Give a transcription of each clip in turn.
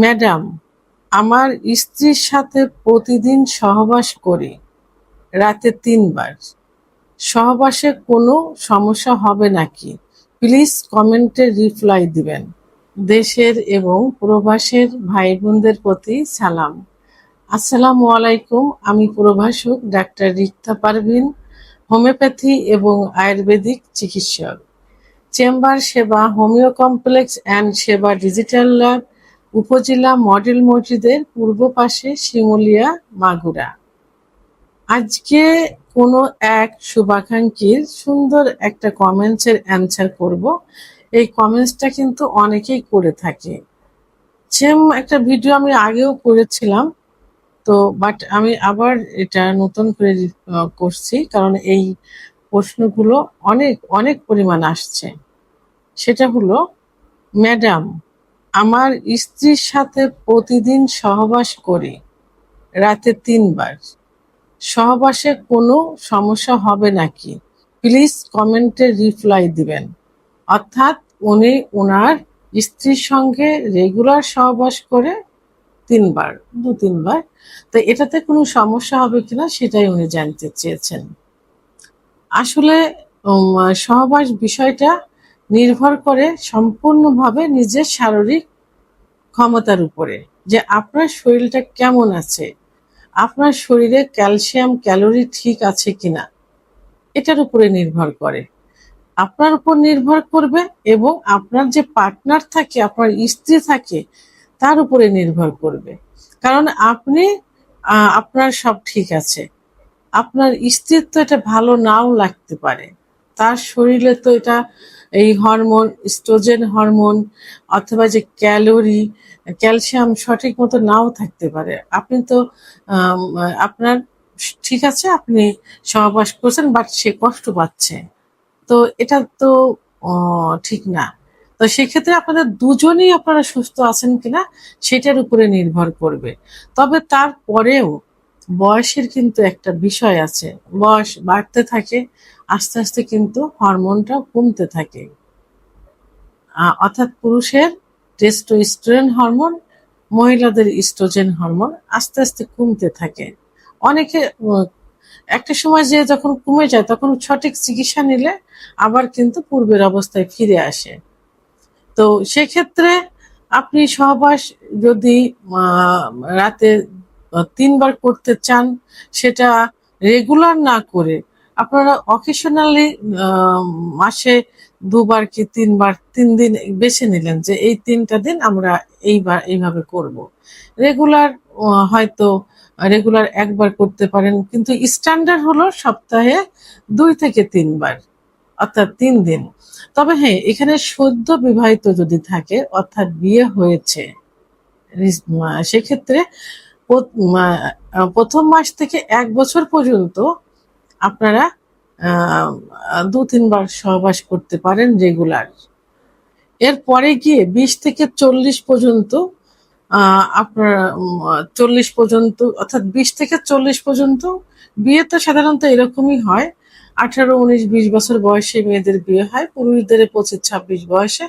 Madam, আমার স্ত্রীর সাথে প্রতিদিন সহবাস করি, রাতে ৩ বার। সহবাসে কোনো সমস্যা হবে নাকি? প্লিজ কমেন্টে রিপ্লাই দিবেন। দেশের এবং প্রবাসের ভাই বোনদের প্রতি সালাম। আসসালামু আলাইকুম। আমি প্রভাষক ডাক্তার রিক্তা পারভিন, হোমিওপ্যাথি এবং আয়ুর্বেদিক চিকিৎসক। চেম্বার সেবা, হোমিও কমপ্লেক্স অ্যান্ড সেবা ডিজিটাল ল্যাব, উপজেলা মডেল মসজিদের পূর্ব পাশে, শিমুলিয়া, মাগুরা। আজকে কোনো এক শুভাকাঙ্ক্ষীর সুন্দর একটা কমেন্টসের অ্যান্সার করব। এই কমেন্টসটা কিন্তু অনেকেই করে থাকে। সেম একটা ভিডিও আমি আগেও করেছিলাম, তো বাট আমি আবার এটা নতুন করে করছি, কারণ এই প্রশ্নগুলো অনেক অনেক পরিমাণ আসছে। সেটা হলো, ম্যাডাম, আমার স্ত্রীর সাথে প্রতিদিন সহবাস করি, রাতে ৩ বার। সহবাসে কোনো সমস্যা হবে নাকি? প্লিজ কমেন্টে রিপ্লাই দিবেন। অর্থাৎ উনি ওনার স্ত্রীর সঙ্গে রেগুলার সহবাস করে ৩ বার, ২-৩ বার। তো এটাতে কোনো সমস্যা হবে কিনা সেটাই উনি জানতে চেয়েছেন। আসলে সহবাস বিষয়টা নির্ভর করে সম্পূর্ণভাবে নিজের শারীরিক ক্ষমতার উপরে, যে আপনার শরীরটা কেমন আছে, আপনার শরীরে ক্যালসিয়াম ক্যালোরি ঠিক আছে কিনা, এটার উপরে নির্ভর করে। আপনার উপর নির্ভর করবে এবং আপনার যে পার্টনার থাকে, আপনার স্ত্রী থাকে, তার উপরে নির্ভর করবে। কারণ আপনি আপনার সব ঠিক আছে, আপনার স্ত্রীর তো এটা ভালো নাও লাগতে পারে। তার শরীরে তো এটা এই হরমোন, স্ট্রোজেন হরমোন অথবা যে ক্যালোরি, ক্যালসিয়াম সঠিক মতো নাও থাকতে পারে। আপনি তো আপনার ঠিক আছে, আপনি সহবাস করছেন, বাট সে কষ্ট পাচ্ছে, তো এটা তো ঠিক না। তো সেক্ষেত্রে আপনাদের দুজনেই আপনারা সুস্থ আছেন কিনা সেটার উপরে নির্ভর করবে। তবে তারপরেও বয়সের কিন্তু একটা বিষয় আছে। বয়স বাড়তে থাকে, আস্তে আস্তে কিন্তু হরমোনটা কমতে থাকে। অর্থাৎ পুরুষের টেস্টোস্টেরন হরমোন, মহিলাদের ইস্ট্রোজেন হরমোন আস্তে আস্তে কমতে থাকে। অনেকে একটা সময় যে যখন কমে যায়, তখন সঠিক চিকিৎসা নিলে আবার কিন্তু পূর্বের অবস্থায় ফিরে আসে। তো সেক্ষেত্রে আপনি সহবাস যদি রাতে ৩ বার করতে চান, সেটা রেগুলার না করে আপনারা অকেশনালি মাসে ২ বার কি ৩ বার, ৩ দিন বেছে নিলেন যে এই ৩টা দিন আমরা এইভাবে করব। রেগুলার হয়তো রেগুলার ১ বার করতে পারেন, কিন্তু স্ট্যান্ডার্ড হলো সপ্তাহে ২ থেকে ৩ বার, অর্থাৎ ৩ দিন। তবে হ্যাঁ, এখানে সদ্য বিবাহিত যদি থাকে, অর্থাৎ বিয়ে হয়েছে, সেক্ষেত্রে প্রথম মাস থেকে ১ বছর পর্যন্ত আপনারা ২-৩ বার সহবাস করতে পারেন রেগুলার। এরপরে গিয়ে ২০ থেকে ৪০ পর্যন্ত আপনার ৪০ পর্যন্ত, অর্থাৎ ২০ থেকে ৪০ পর্যন্ত বিয়ে তো সাধারণত এরকমই হয়। ১৮, ১৯, ২০ বছর বয়সে মেয়েদের বিয়ে হয়, পুরুষদের ২৫, ২৬ বয়সে।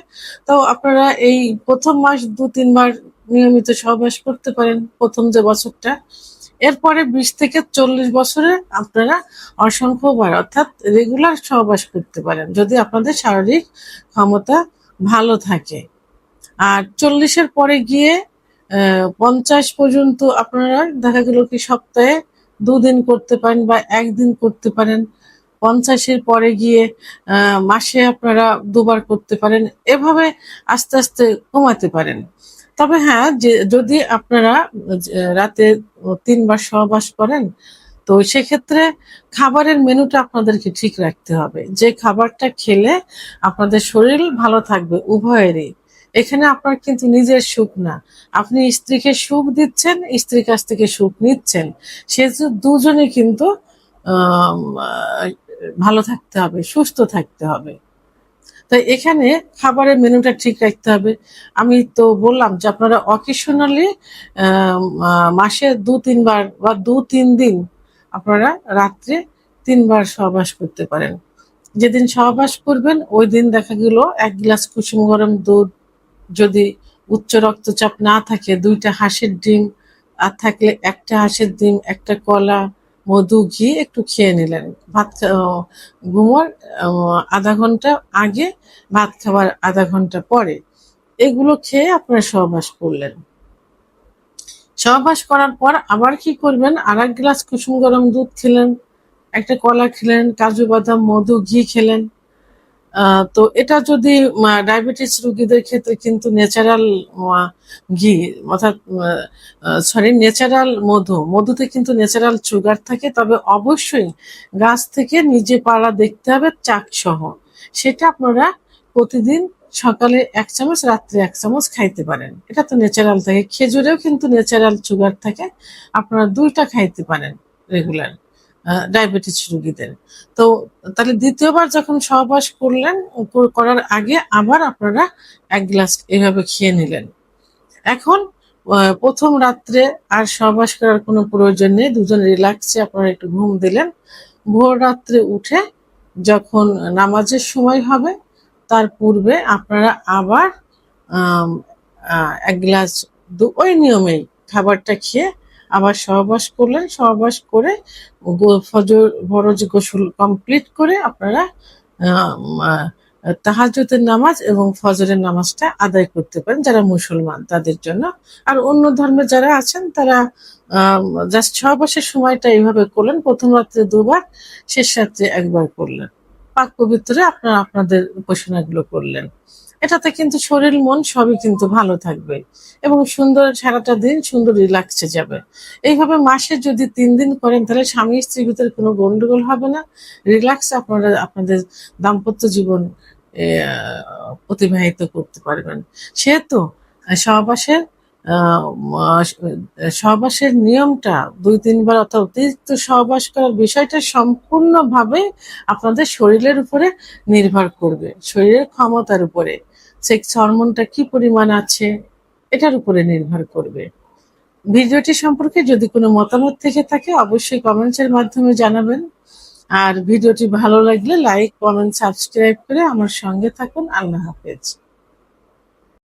তো আপনারা এই প্রথম মাস ২-৩ বার নিয়মিত সহবাস করতে পারেন, প্রথম যে বছরটা। এরপরে ২০ থেকে ৪০ বছরে আপনারা অসংখ্যবার, অর্থাৎ রেগুলার সহবাস করতে পারেন, যদি আপনাদের শারীরিক ক্ষমতা ভালো থাকে। আর ৪০-এর পরে গিয়ে ৫০ পর্যন্ত আপনারা দেখা গেল কি সপ্তাহে ২ দিন করতে পারেন বা ১ দিন করতে পারেন। ৫০-এর পরে গিয়ে মাসে আপনারা ২ বার করতে পারেন। এভাবে আস্তে আস্তে কমাতে পারেন। তবে হ্যাঁ, যে যদি আপনারা রাতে ৩ বার সহবাস করেন, তো সেক্ষেত্রে খাবারের মেনুটা আপনাদেরকে ঠিক রাখতে হবে, যে খাবারটা খেলে আপনাদের শরীর ভালো থাকবে উভয়েরই। এখানে আপনার কিন্তু নিজের সুখ না, আপনি স্ত্রীকে সুখ দিচ্ছেন, স্ত্রীর কাছ থেকে সুখ নিচ্ছেন। সে দুজনে কিন্তু ভালো থাকতে হবে, সুস্থ থাকতে হবে। তাই এখানে খাবারের মেনুটা ঠিক রাখতে হবে। আমি তো বললাম যে আপনারা অকেশনালি মাসে ২-৩ বার বা ২-৩ দিন আপনারা রাত্রে ৩ বার সহবাস করতে পারেন। যেদিন সহবাস করবেন ওই দিন দেখা গেল ১ গ্লাস কুসুম গরম দুধ যদি উচ্চ রক্তচাপ না থাকে, 2টা হাঁসের ডিম আর থাকলে একটা হাঁসের ডিম, একটা কলা, মধু, ঘি একটু খেয়ে নিলেন ঘুমোর আধা ঘন্টা আগে, ভাত খাবার আধা ঘন্টা পরে। এগুলো খেয়ে আপনারা সহবাস করলেন। সহবাস করার পর আবার কি করবেন, আর 1 গ্লাস কুসুম গরম দুধ খেলেন, একটা কলা খেলেন, কাজু বাদাম, মধু, ঘি খেলেন। তো এটা যদি ডায়াবেটিস রোগীদের ক্ষেত্রে কিন্তু ন্যাচারাল ঘি, অর্থাৎ ন্যাচারাল মধুতে কিন্তু ন্যাচারাল সুগার থাকে, তবে অবশ্যই গাছ থেকে নিজে পাড়া দেখতে হবে চাক সহ। সেটা আপনারা প্রতিদিন সকালে 1 চামচ, রাত্রে 1 চামচ খাইতে পারেন। এটা তো ন্যাচারাল থাকে। খেজুরেও কিন্তু ন্যাচারাল সুগার থাকে, আপনারা 2টা খাইতে পারেন রেগুলার ডায়াবেটিস রোগীদের। তো তাহলে দ্বিতীয়বার যখন সহবাস করলেন, করার আগে আবার আপনারা 1 গ্লাস এভাবে খেয়ে নিলেন। এখন প্রথম রাত্রে আর সহবাস করার কোনো প্রয়োজন নেই, দুজন রিল্যাক্সে আপনারা একটু ঘুম দিলেন। ভোর রাত্রে উঠে যখন নামাজের সময় হবে তার পূর্বে আপনারা আবার 1 গ্লাস ওই নিয়মেই খাবারটা খেয়ে আবার সহবাস করলেন। সহবাস করে ফরজ গোসল কমপ্লিট করে আপনারা তাহাজ্জুদের নামাজ এবং ফজরের নামাজটা আদায় করতে পারেন যারা মুসলমান তাদের জন্য। আর অন্য ধর্মে যারা আছেন তারা জাস্ট সহবাসের সময়টা এইভাবে করলেন, প্রথম রাত্রে 2বার, শেষ রাত্রে 1বার করলেন। পাক পবিত্রে আপনারা আপনাদের উপাসনাগুলো করলেন। এটাতে কিন্তু শরীর মন সবই কিন্তু ভালো থাকবে এবং সুন্দর সারাটা দিন সুন্দর রিল্যাক্সে যাবে। এইভাবে মাসে যদি 3 দিন করেন তাহলে স্বামী স্ত্রীর ভিতরে কোনো গন্ডগোল হবে না, রিল্যাক্স আপনারা আপনাদের দাম্পত্য জীবন অতিবাহিত করতে পারবেন। সেহেতু সহবাসের সহবাসের নিয়মটা 2-3 বার অর্থাৎ অতিরিক্ত সহবাস করার বিষয়টা সম্পূর্ণভাবে আপনাদের শরীরের উপরে নির্ভর করবে, শরীরের ক্ষমতার উপরে, সেক্স হরমোনটা কি পরিমাণ আছে এটার উপরে নির্ভর করবে। ভিডিওটি সম্পর্কে যদি কোনো মতামত থেকে থাকে অবশ্যই কমেন্টসের মাধ্যমে জানাবেন। আর ভিডিওটি ভালো লাগলে লাইক, কমেন্ট, সাবস্ক্রাইব করে আমার সঙ্গে থাকুন। আল্লাহ হাফেজ।